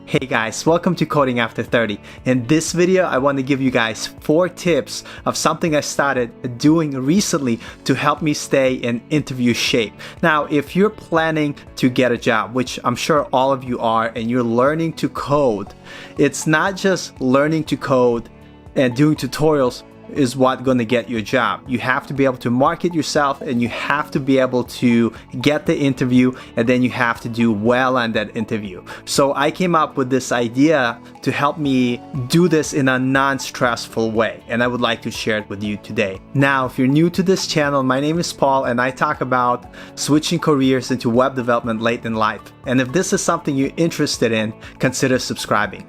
Hey guys, welcome to Coding After 30. In this video, I want to give you guys 4 tips of something I started doing recently to help me stay in interview shape. Now, if you're planning to get a job, which I'm sure all of you are, and you're learning to code, it's not just learning to code and doing tutorials is what gonna get you a job. You have to be able to market yourself, and you have to be able to get the interview, and then you have to do well on that interview. So I came up with this idea to help me do this in a non-stressful way, and I would like to share it with you today. Now, if you're new to this channel, my name is Paul, and I talk about switching careers into web development late in life. And if this is something you're interested in, consider subscribing.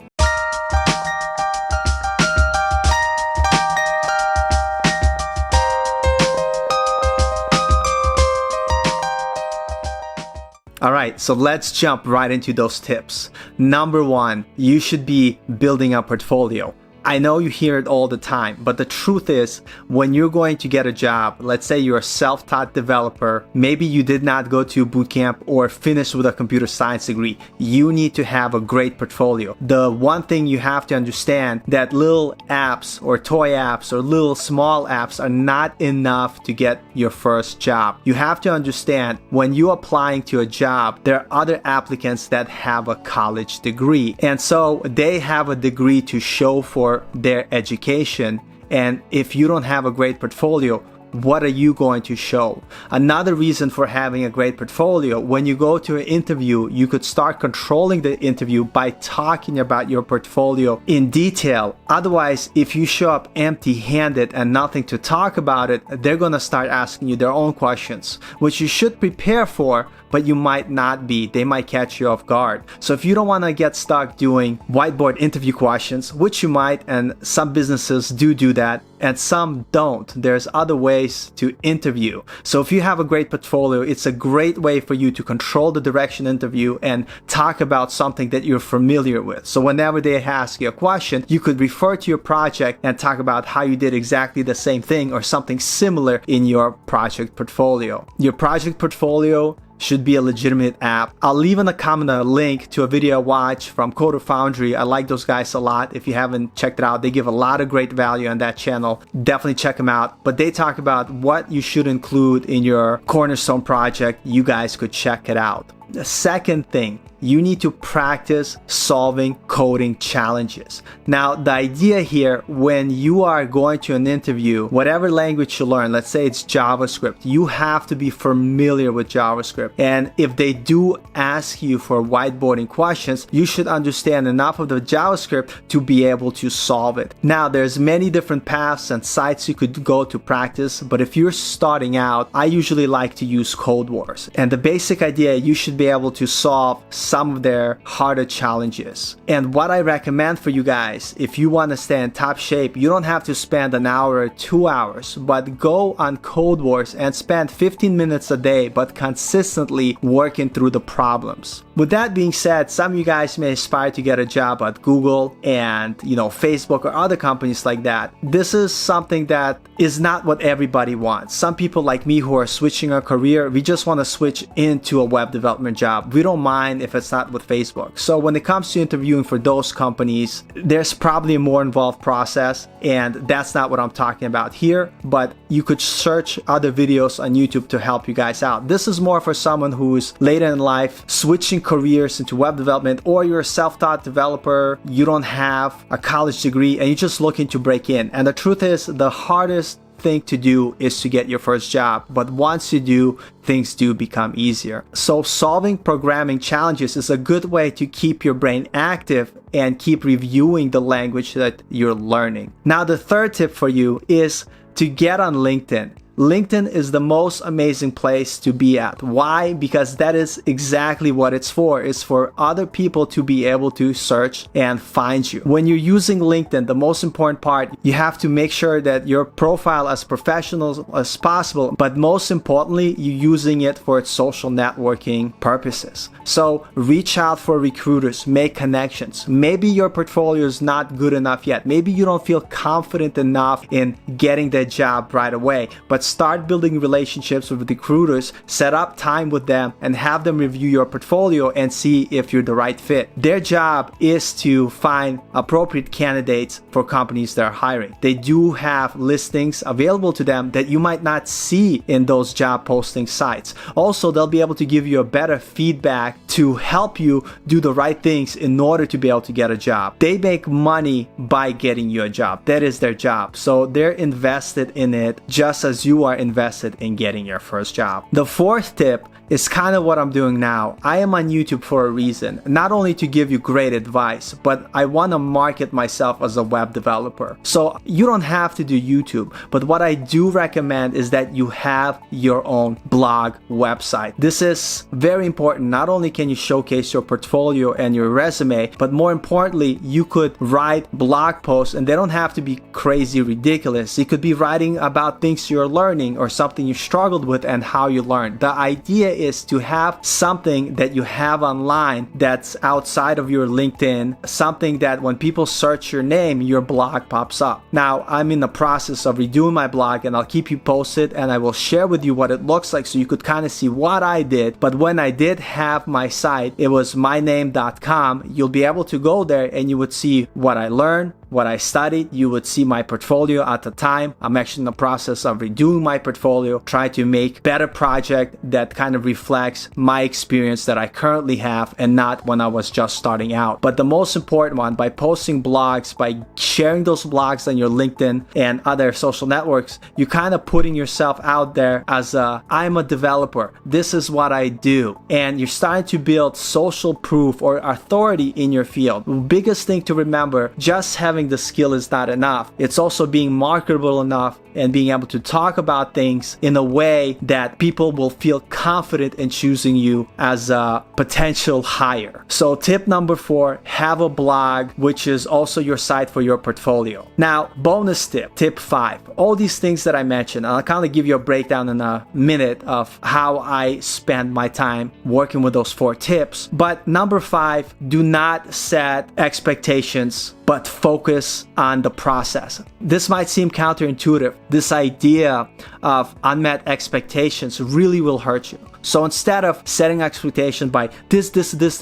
Alright, so let's jump right into those tips. Number 1, you should be building a portfolio. I know you hear it all the time, but the truth is, when you're going to get a job, let's say you're a self-taught developer, maybe you did not go to boot camp or finish with a computer science degree, you need to have a great portfolio. The one thing you have to understand that little apps or toy apps or little small apps are not enough to get your first job. You have to understand when you're applying to a job, there are other applicants that have a college degree, and so they have a degree to show for their education, and if you don't have a great portfolio, what are you going to show? Another reason for having a great portfolio, when you go to an interview, you could start controlling the interview by talking about your portfolio in detail. Otherwise, if you show up empty-handed and nothing to talk about it, they're gonna start asking you their own questions, which you should prepare for, but you might not be. They might catch you off guard. So if you don't want to get stuck doing whiteboard interview questions, which you might, and some businesses do that, and some don't, there's other ways to interview. So if you have a great portfolio, it's a great way for you to control the direction interview and talk about something that you're familiar with. So whenever they ask you a question, you could refer to your project and talk about how you did exactly the same thing or something similar in your project portfolio. Your project portfolio should be a legitimate app. I'll leave in the comment a link to a video I watched from FOUNDRY. I like those guys a lot. If you haven't checked it out, they give a lot of great value on that channel. Definitely check them out. But they talk about what you should include in your cornerstone project. You guys could check it out. The second thing, you need to practice solving coding challenges. Now, the idea here, when you are going to an interview, whatever language you learn, let's say it's JavaScript, you have to be familiar with JavaScript. And if they do ask you for whiteboarding questions, you should understand enough of the JavaScript to be able to solve it. Now, there's many different paths and sites you could go to practice, but if you're starting out, I usually like to use Code Wars. And the basic idea, you should be able to solve some of their harder challenges. And what I recommend for you guys, if you want to stay in top shape, you don't have to spend an hour or 2 hours, but go on Code Wars and spend 15 minutes a day, but consistently working through the problems. With that being said, some of you guys may aspire to get a job at Google and, Facebook or other companies like that. This is something that is not what everybody wants. Some people like me who are switching a career, we just want to switch into a web development job. We don't mind if it's not with Facebook. So when it comes to interviewing for those companies, there's probably a more involved process, and that's not what I'm talking about here, but you could search other videos on YouTube to help you guys out. This is more for someone who's later in life switching careers into web development, or you're a self-taught developer, you don't have a college degree, and you're just looking to break in. And the truth is, the hardest thing to do is to get your first job, but once you do, things do become easier. So solving programming challenges is a good way to keep your brain active and keep reviewing the language that you're learning. Now, the third tip for you is to get on LinkedIn. LinkedIn is the most amazing place to be at. Why? Because that is exactly what it's for. It's for other people to be able to search and find you. When you're using LinkedIn, the most important part, you have to make sure that your profile as professional as possible, but most importantly, you're using it for its social networking purposes. So reach out for recruiters, make connections. Maybe your portfolio is not good enough yet. Maybe you don't feel confident enough in getting that job right away, but start building relationships with recruiters, set up time with them, and have them review your portfolio and see if you're the right fit. Their job is to find appropriate candidates for companies that are hiring. They do have listings available to them that you might not see in those job posting sites. Also, they'll be able to give you a better feedback to help you do the right things in order to be able to get a job. They make money by getting you a job. That is their job. So they're invested in it just as you are invested in getting your first job. The fourth tip is kind of what I'm doing now. I am on YouTube for a reason, not only to give you great advice, but I want to market myself as a web developer. So you don't have to do YouTube, but what I do recommend is that you have your own blog website. This is very important. Not only can you showcase your portfolio and your resume, but more importantly, you could write blog posts, and they don't have to be crazy ridiculous. You could be writing about things you're learning or something you struggled with and how you learned. The idea is to have something that you have online that's outside of your LinkedIn, something that when people search your name, your blog pops up. Now, I'm in the process of redoing my blog, and I'll keep you posted, and I will share with you what it looks like so you could kind of see what I did. But when I did have my site, it was myname.com. You'll be able to go there and you would see what I learned, what I studied. You would see my portfolio at the time. I'm actually in the process of redoing my portfolio, try to make better project that kind of reflects my experience that I currently have and not when I was just starting out. But the most important one, by posting blogs, by sharing those blogs on your LinkedIn and other social networks, you're kind of putting yourself out there as I'm a developer. This is what I do. And you're starting to build social proof or authority in your field. The biggest thing to remember, just having the skill is not enough. It's also being marketable enough and being able to talk about things in a way that people will feel confident in choosing you as a potential hire. So tip number 4, have a blog, which is also your site for your portfolio. Now, bonus tip 5, all these things that I mentioned, I'll kind of give you a breakdown in a minute of how I spend my time working with those 4 tips. But number 5, do not set expectations, but focus on the process. This might seem counterintuitive. This idea of unmet expectations really will hurt you. So instead of setting expectations by this,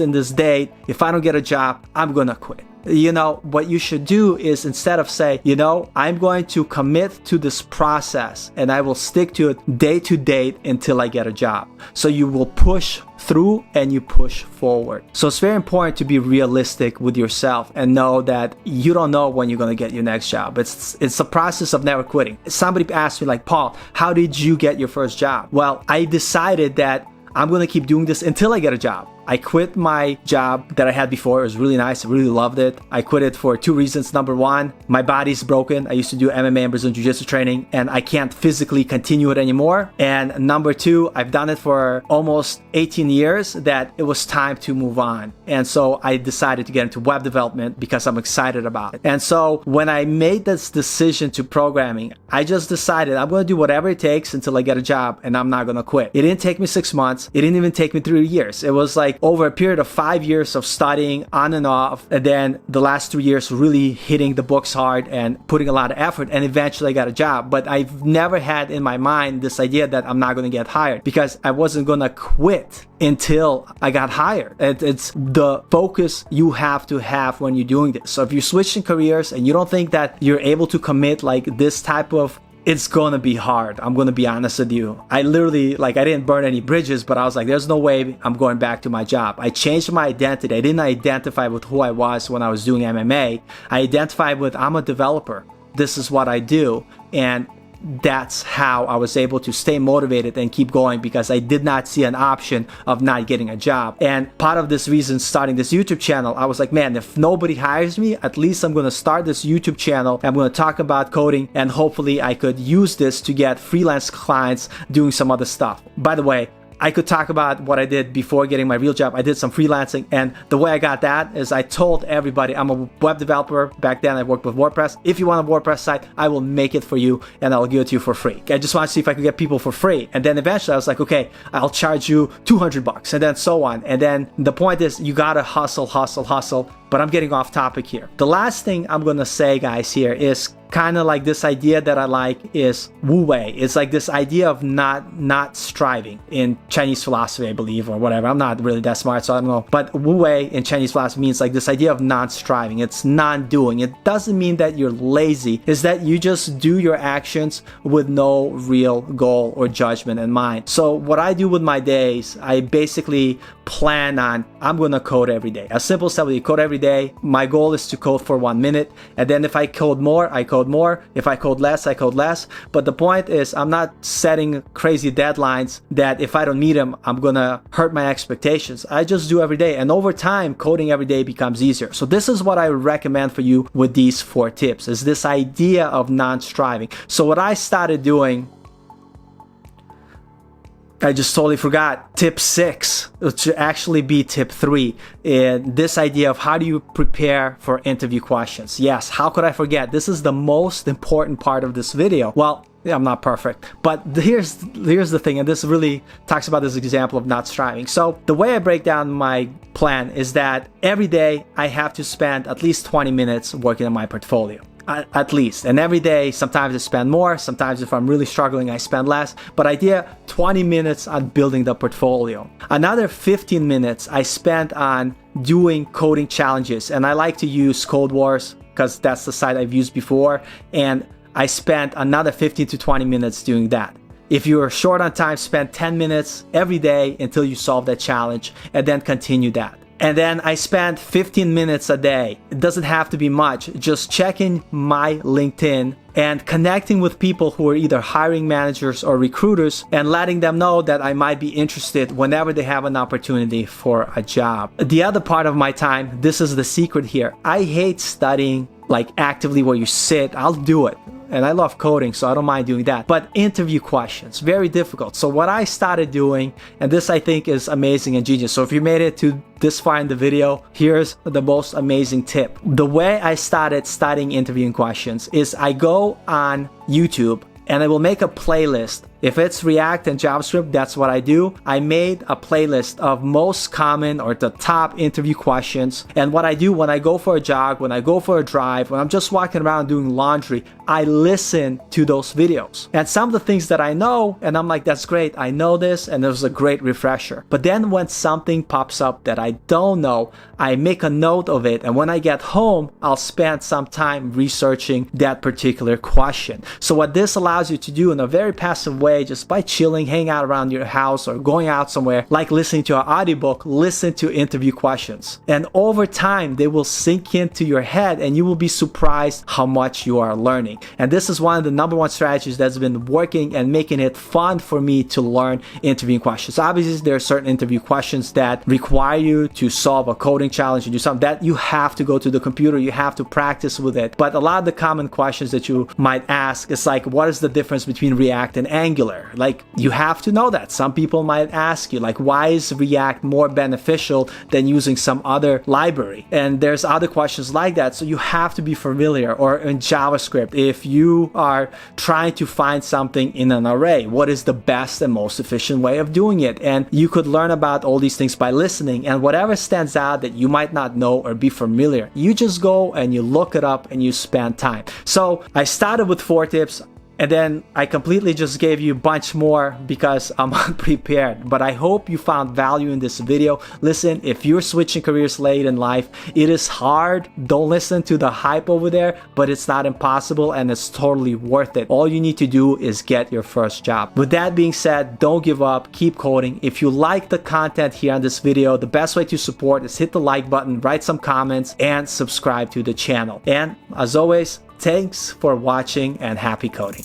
and this date, if I don't get a job, I'm gonna quit. You know, what you should do is, instead of say, you know, I'm going to commit to this process and I will stick to it day to date until I get a job. So you will push through and you push forward. So it's very important to be realistic with yourself and know that you don't know when you're going to get your next job. It's a process of never quitting. Somebody asked me like, Paul, how did you get your first job? Well, I decided that I'm going to keep doing this until I get a job. I quit my job that I had before. It was really nice. I really loved it. I quit it for 2 reasons. Number 1, my body's broken. I used to do MMA and Brazilian Jiu-Jitsu training, and I can't physically continue it anymore. And number 2, I've done it for almost 18 years that it was time to move on. And so I decided to get into web development because I'm excited about it. And so when I made this decision to programming, I just decided I'm going to do whatever it takes until I get a job, and I'm not going to quit. It didn't take me 6 months. It didn't even take me 3 years. It was like over a period of 5 years of studying on and off, and then the last 3 years really hitting the books hard and putting a lot of effort, and eventually I got a job. But I've never had in my mind this idea that I'm not going to get hired, because I wasn't going to quit until I got hired. It's the focus you have to have when you're doing this. So if you're switching careers and you don't think that you're able to commit like this type of, it's gonna be hard. I'm gonna be honest with you. I literally, I didn't burn any bridges, but I was like, there's no way I'm going back to my job. I changed my identity. I didn't identify with who I was when I was doing MMA. I identified with, I'm a developer. This is what I do. And that's how I was able to stay motivated and keep going, because I did not see an option of not getting a job. And part of this reason, starting this YouTube channel, I was like, man, if nobody hires me, at least I'm going to start this YouTube channel. I'm going to talk about coding, and hopefully I could use this to get freelance clients doing some other stuff. By the way, I could talk about what I did before getting my real job. I did some freelancing, and the way I got that is I told everybody I'm a web developer. Back then I worked with WordPress. If you want a WordPress site, I will make it for you and I'll give it to you for free. I just want to see if I could get people for free. And then eventually I was like, okay, I'll charge you $200, and then so on. And then the point is, you gotta hustle. But I'm getting off topic here. The last thing I'm gonna say, guys, here is kind of like this idea that I like is wu wei. It's like this idea of not striving in Chinese philosophy, I believe, or whatever. I'm not really that smart, so I don't know. But wu wei in Chinese philosophy means like this idea of non-striving. It's non-doing. It doesn't mean that you're lazy. It's that you just do your actions with no real goal or judgment in mind. So what I do with my days, I basically plan on, I'm going to code every day. A simple stuff, you code every day. My goal is to code for 1 minute. And then if I code more, I code more. If I code less, I code less. But the point is, I'm not setting crazy deadlines that if I don't meet them, I'm going to hurt my expectations. I just do every day. And over time, coding every day becomes easier. So this is what I recommend for you with these 4 tips, is this idea of non-striving. So what I started doing, I just totally forgot. Tip 6, which should actually be tip 3, and this idea of how do you prepare for interview questions. Yes, how could I forget? This is the most important part of this video. Well, yeah, I'm not perfect, but here's the thing, and this really talks about this example of not striving. So the way I break down my plan is that every day I have to spend at least 20 minutes working on my portfolio. At least. And every day, sometimes I spend more, sometimes if I'm really struggling, I spend less. But idea, 20 minutes on building the portfolio. Another 15 minutes I spent on doing coding challenges. And I like to use Code Wars because that's the site I've used before. And I spent another 15 to 20 minutes doing that. If you're short on time, spend 10 minutes every day until you solve that challenge, and then continue that. And then I spend 15 minutes a day. It doesn't have to be much. Just checking my LinkedIn and connecting with people who are either hiring managers or recruiters and letting them know that I might be interested whenever they have an opportunity for a job. The other part of my time, this is the secret here. I hate studying like actively where you sit. I'll do it. And I love coding, so I don't mind doing that. But interview questions, very difficult. So what I started doing, and this I think is amazing and genius. So if you made it to this far in the video, here's the most amazing tip. The way I started studying interviewing questions is I go on YouTube and I will make a playlist. If it's React and JavaScript, that's what I do. I made a playlist of most common or the top interview questions. And what I do when I go for a jog, when I go for a drive, when I'm just walking around doing laundry, I listen to those videos. And some of the things that I know, and I'm like, that's great, I know this, and it was a great refresher. But then when something pops up that I don't know, I make a note of it. And when I get home, I'll spend some time researching that particular question. So what this allows you to do in a very passive way, just by chilling, hanging out around your house or going out somewhere, like listening to an audiobook, listen to interview questions. And over time, they will sink into your head and you will be surprised how much you are learning. And this is one of the #1 strategies that's been working and making it fun for me to learn interviewing questions. Obviously, there are certain interview questions that require you to solve a coding challenge and do something that you have to go to the computer, you have to practice with it. But a lot of the common questions that you might ask is like, what is the difference between React and Angular? Like, you have to know that. Some people might ask you, like, why is React more beneficial than using some other library? And there's other questions like that. So you have to be familiar. Or in JavaScript, if you are trying to find something in an array, what is the best and most efficient way of doing it? And you could learn about all these things by listening. And whatever stands out that you might not know or be familiar, you just go and you look it up and you spend time. So I started with 4 tips. And then I completely just gave you a bunch more because I'm unprepared. But I hope you found value in this video. Listen, if you're switching careers late in life, it is hard. Don't listen to the hype over there, but it's not impossible and it's totally worth it. All you need to do is get your first job. With that being said, don't give up, keep coding. If you like the content here on this video, the best way to support is hit the like button, write some comments, and subscribe to the channel. And as always, thanks for watching and happy coding.